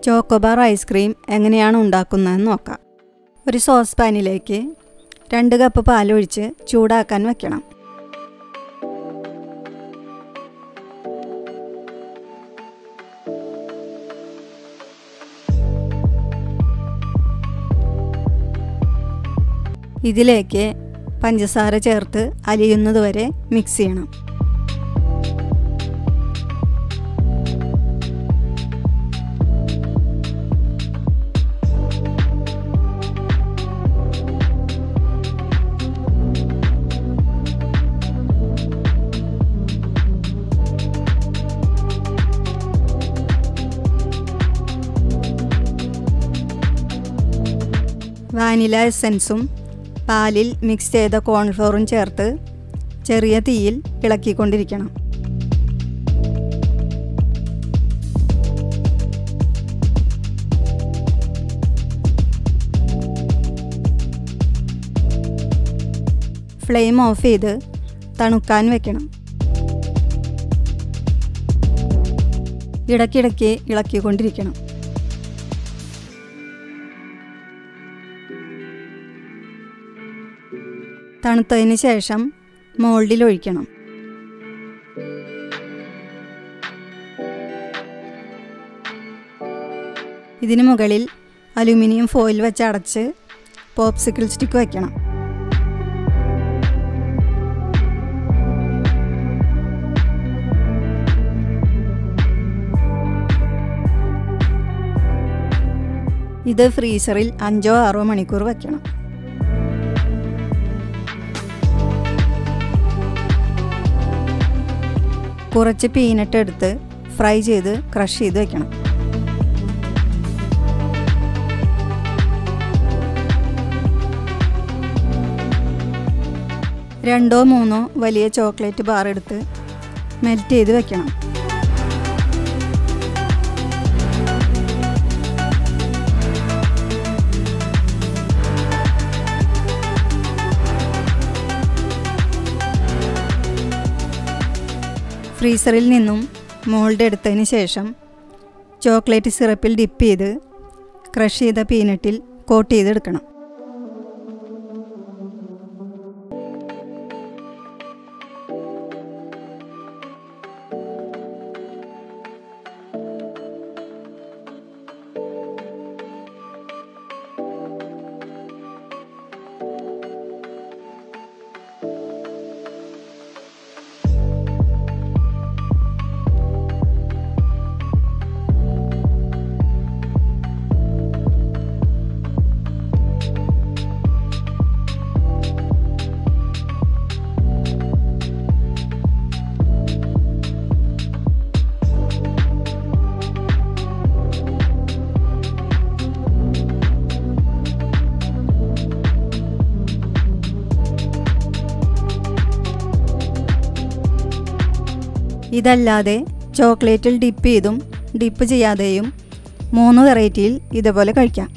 Chocobar ice cream എങ്ങനെയാണ് ഉണ്ടാക്കുന്നതെന്ന് നോക്കാം. ഒരു സോസ് പാനിലേക്ക് 2 കപ്പ് പാലൊഴിച്ച് ചൂടാക്കാൻ വെക്കണം. ഇതിലേക്ക് പഞ്ചസാര ചേർത്ത് അലിയുന്നതുവരെ മിക്സ് ചെയ്യണം. വാനില എസൻസും പാലിൽ മിക്സ് ചെയ്ത കോൺഫ്ലോറും ചേർത്ത് ചെറിയ തീയിൽ ഇളക്കിക്കൊണ്ടിരിക്കണം. ഫ്ലെയിം ഓഫ് ചെയ്ത് തണുക്കാൻ വെക്കണം. ഇടയ്ക്കിടയ്ക്ക് ഇളക്കിക്കൊണ്ടിരിക്കണം. തണുത്തതിന് ശേഷം മോൾഡിൽ ഒഴിക്കണം. ഇതിന് മുകളിൽ അലുമിനിയം ഫോയിൽ വെച്ച് അടച്ച് പോപ്സിക്കിൾ സ്റ്റിക്ക് വയ്ക്കണം. ഇത് ഫ്രീസറിൽ 5-6 മണിക്കൂർ വയ്ക്കണം. കുറച്ച് പീനട്ട് എടുത്ത് ഫ്രൈ ചെയ്ത് ക്രഷ് ചെയ്ത് വയ്ക്കണം. രണ്ടോ മൂന്നോ വലിയ ചോക്ലേറ്റ് ബാർ എടുത്ത് മെൽറ്റ് ചെയ്ത് വയ്ക്കണം. ഫ്രീസറിൽ നിന്നും മോൾഡ് എടുത്തതിന് ശേഷം ചോക്ലേറ്റ് സിറപ്പിൽ ഡിപ്പ് ചെയ്ത് ക്രഷ് ചെയ്ത പീനട്ടിൽ കോട്ട് ചെയ്തെടുക്കണം. ഇതല്ലാതെ ചോക്ലേറ്റിൽ ഡിപ്പ് ചെയ്തും ഡിപ്പ് ചെയ്യാതെയും 3 വെറൈറ്റിയിൽ ഇതുപോലെ കഴിക്കാം.